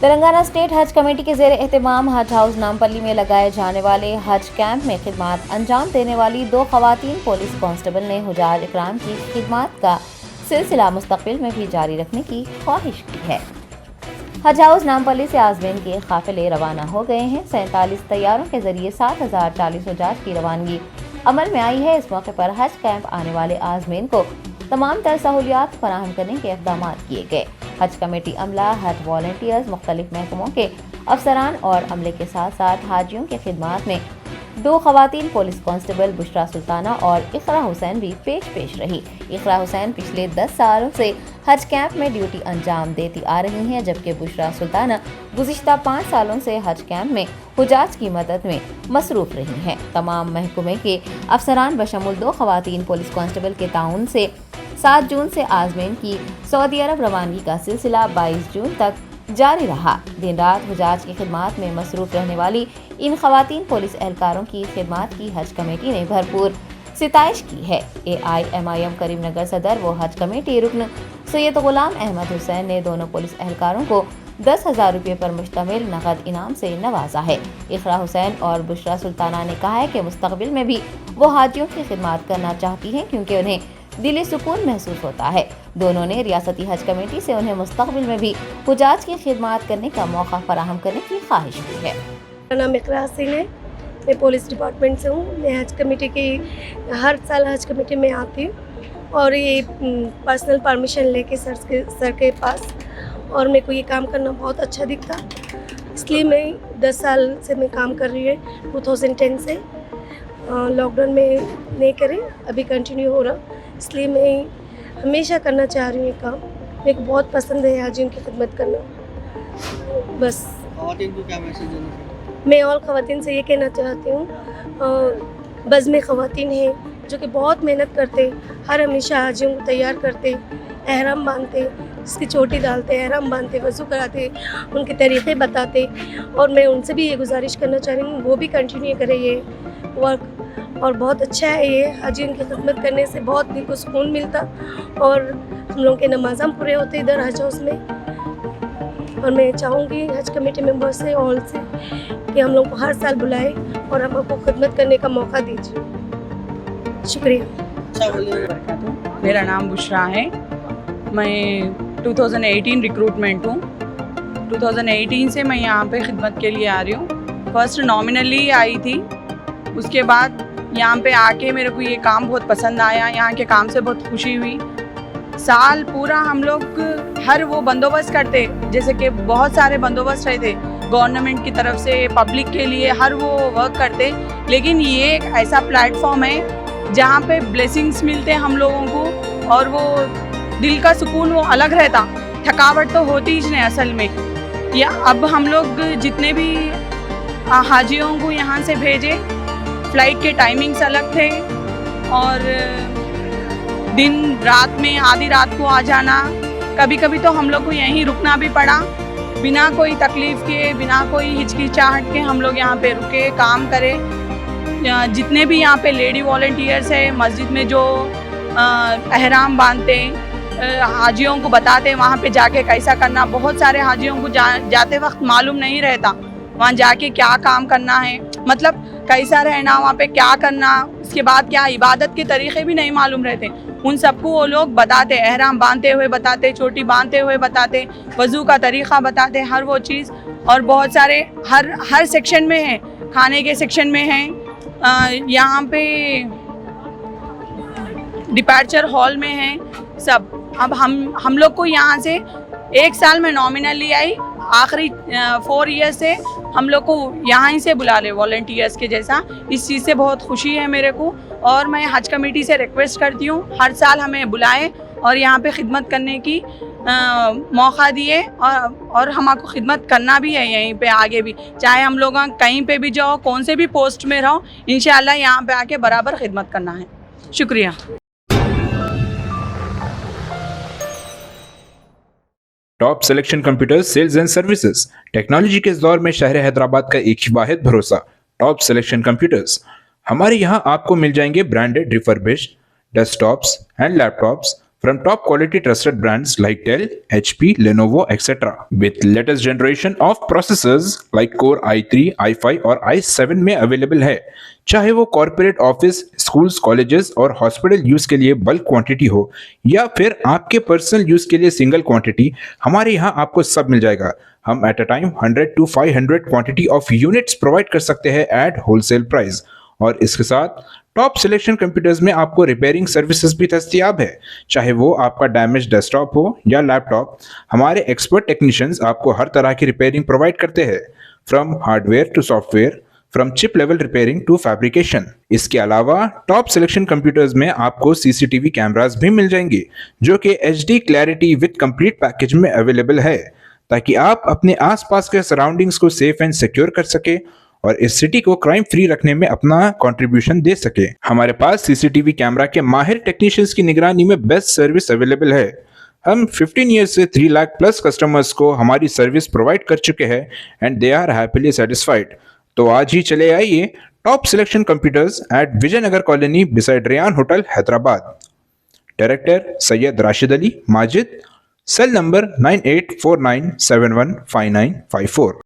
Telangana state हज committee के ज़ेर एहतमाम हज हाउस नामपल्ली में लगाए जाने वाले हज कैंप में खिदमत अंजाम देने वाली 2 खवातीन पुलिस कांस्टेबल ने हुजाज इकराम की खिदमत का सिलसिला मुस्तकबिल में भी जारी रखने की ख्वाहिश की है। हज हाउस नामपल्ली से आज़मीन के काफिले रवाना हो गए हैं। 47 तैयारों के जरिए 7040 हुजाज की रवानगी अमल में आई है। इस मौके पर हज कैंप आने वाले आज़मीन को तमाम तर सहूलियात फराहम करने के इक़दाम किए गए। हज कमेटी अमला, हज वॉलंटियर्स, मुख्तलिफ महकमों के अफसरान और अमले के साथ साथ हाजियों की खिदमत में 2 खवातीन पुलिस कांस्टेबल बुशरा सुल्ताना और इकरा हुसैन भी पेश रही। इकरा हुसैन पिछले 10 सालों से हज कैंप में ड्यूटी अंजाम देती आ रही हैं, जबकि बुशरा सुल्ताना गुज़िश्ता 5 सालों से हज कैंप में हुजाज की मदद में मसरूफ़ रही हैं। तमाम महकमे के अफसरान बशमुल 2 खवातीन पुलिस कांस्टेबल के ताउन से 7 जून से आज़मीन की सऊदी अरब रवानगी का सिलसिला 22 जून तक जारी रहा। दिन रात हुजाज की खिदमत में मसरूफ़ रहने वाली इन खवातीन पुलिस एहलकारों की खिदमत की हज कमेटी ने भरपूर सिताइश की है। AIMIM करीमनगर सदर व हज कमेटी रुकन सैयद गुलाम अहमद हुसैन ने दोनों पुलिस एहलकारों को 10,000 रुपये पर मुश्तमिल नकद इनाम से नवाजा है। इकरा हुसैन और बुशरा सुल्ताना ने कहा है कि मुस्तकबिल में भी वो हाजियों की खिदमत करना चाहती हैं, क्योंकि उन्हें दिली सुकून महसूस होता है। दोनों ने रियासती हज कमेटी से उन्हें मुस्तकबिल में भी हुजाज की खिदमत करने का मौका फराहम करने की ख्वाहिश की है। मेरा नाम इकरा हसीन है, मैं पुलिस डिपार्टमेंट से हूँ। मैं हज कमेटी की हर साल हज कमेटी में आती हूँ और ये पर्सनल परमिशन लेके सर के पास, और मेरे को ये काम करना बहुत अच्छा दिखता, इसलिए मैं 10 साल से मैं काम कर रही हूँ। 2010 से लॉकडाउन में नहीं करे, अभी कंटिन्यू हो रहा, इसलिए मैं हमेशा करना चाह रही हूँ ये काम। मेरे को बहुत पसंद है हाजियों की खिदमत करना। बस ख़वातीन को क्या मैसेज देना चाहिए? मैं और ख़वातीन से ये कहना चाहती हूँ, बज़ में ख़वातीन हैं जो कि बहुत मेहनत करते, हर हमेशा हाजियों को तैयार करते, एहराम बांधते, इसकी चोटी डालते, एहराम बांधते, वज़ू कराते, उनके तरीक़े बताते, और मैं उनसे भी ये गुजारिश करना चाह रही हूँ वो भी कंटिन्यू करें ये वर्क। और बहुत अच्छा है ये, हाजियों की खिदमत करने से बहुत दिल को सुकून मिलता, और हम लोगों के नमाज़ पूरे होते इधर हज हाउस में। और मैं चाहूँगी हज कमेटी मेंबर से ऑल से कि हम लोग को हर साल बुलाए और हम आपको खिदमत करने का मौका दीजिए। शुक्रिया। मेरा नाम बुशरा है, मैं 2018 रिक्रूटमेंट हूँ। 2018 से मैं यहाँ पे खिदमत के लिए आ रही हूँ। फर्स्ट नॉमिनली आई थी, उसके बाद यहाँ पे आके मेरे को ये काम बहुत पसंद आया, यहाँ के काम से बहुत खुशी हुई। साल पूरा हम लोग हर वो बंदोबस्त करते, जैसे कि बहुत सारे बंदोबस्त रहते गवर्नमेंट की तरफ से, पब्लिक के लिए हर वो वर्क करते, लेकिन ये एक ऐसा प्लेटफॉर्म है जहाँ पे ब्लेसिंग्स मिलते हैं हम लोगों को, और वो दिल का सुकून वो अलग रहता। थकावट तो होती ही नहीं असल में। या अब हम लोग जितने भी हाजियों को यहाँ से भेजे, फ़्लाइट के टाइमिंग्स अलग थे, और दिन रात में आधी रात को आ जाना, कभी कभी तो हम लोग को यहीं रुकना भी पड़ा, बिना कोई तकलीफ़ के, बिना कोई हिचकिचाहट के हम लोग यहाँ पे रुके, काम करे। जितने भी यहाँ पे लेडी वॉलंटियर्स है मस्जिद में जो एहराम बांधते, हाजियों को बताते वहाँ पे जाके कैसा करना। बहुत सारे हाजियों को जाते वक्त मालूम नहीं रहता वहाँ जाके क्या काम करना है, मतलब कैसा रहना, वहाँ पे क्या करना, उसके बाद क्या इबादत के तरीक़े भी नहीं मालूम रहते। उन सबको वो लोग बताते, एहराम बांधते हुए बताते, चोटी बांधते हुए बताते, वज़ू का तरीक़ा बताते, हर वो चीज़। और बहुत सारे हर सेक्शन में है, खाने के सेक्शन में है, यहाँ पे डिपार्चर हॉल में है सब। अब हम लोग को यहाँ से 1 साल में नॉमिनली आई, आखिरी 4 ईयर्स से हम लोग को यहाँ ही से बुला ले वॉलंटियर्स के जैसा। इस चीज़ से बहुत खुशी है मेरे को, और मैं हज कमेटी से रिक्वेस्ट करती हूँ हर साल हमें बुलाएं और यहाँ पे खिदमत करने की मौका दिए, और हमको खिदमत करना भी है यहीं पे आगे भी, चाहे हम लोग कहीं पे भी जाओ, कौन से भी पोस्ट में रहो, इंशाल्लाह यहाँ पे आके बराबर खिदमत करना है। शुक्रिया। Top selection computers sales and services. Technology के इस दौर में शहर हैदराबाद का एक ही वाहिद भरोसा टॉप सिलेक्शन कंप्यूटर्स। हमारे यहाँ आपको मिल जाएंगे branded refurbished desktops and laptops from top quality trusted brands like Dell, HP, Lenovo, etc. with latest generation of processors like Core i3, i5 और i7 में अवेलेबल है। चाहे वो कॉर्पोरेट ऑफिस, स्कूल्स, कॉलेजेस और हॉस्पिटल यूज के लिए bulk quantity हो या फिर आपके पर्सनल यूज के लिए सिंगल क्वांटिटी, हमारे यहाँ आपको सब मिल जाएगा। हम at a time 100 to 500 quantity of units provide कर सकते हैं एट होलसेल प्राइस। और इसके साथ टॉप सिलेक्शन कंप्यूटर्स में आपको रिपेयरिंग सर्विसेज भी दस्तियाब है। चाहे वो आपका डैमेज डेस्कटॉप हो या लैपटॉप, हमारे एक्सपर्ट टेक्नीशियंस आपको हर तरह की रिपेयरिंग प्रोवाइड करते हैं, from hardware to software, from chip level repairing to fabrication. इसके अलावा टॉप सिलेक्शन कंप्यूटर्स में आपको सीसीटीवी कैमरास भी मिल जाएंगे जो कि HD clarity with complete package में अवेलेबल है, ताकि आप अपने आसपास के सराउंडिंग्स को सेफ एंड सिक्योर कर सके और इस सिटी को क्राइम फ्री रखने में अपना कंट्रीब्यूशन दे सके। हमारे पास सीसीटीवी कैमरा के माहिर टेक्नीशियंस की निगरानी में बेस्ट सर्विस अवेलेबल है। हम 15 ईयर्स से 3 लाख प्लस कस्टमर्स को हमारी सर्विस प्रोवाइड कर चुके हैं and they are happily satisfied. तो आज ही चले आइए top selection computers at Vijaynagar colony beside Ryan hotel, Hyderabad. Director Syed Rashid Ali Majid, cell number 9849715954।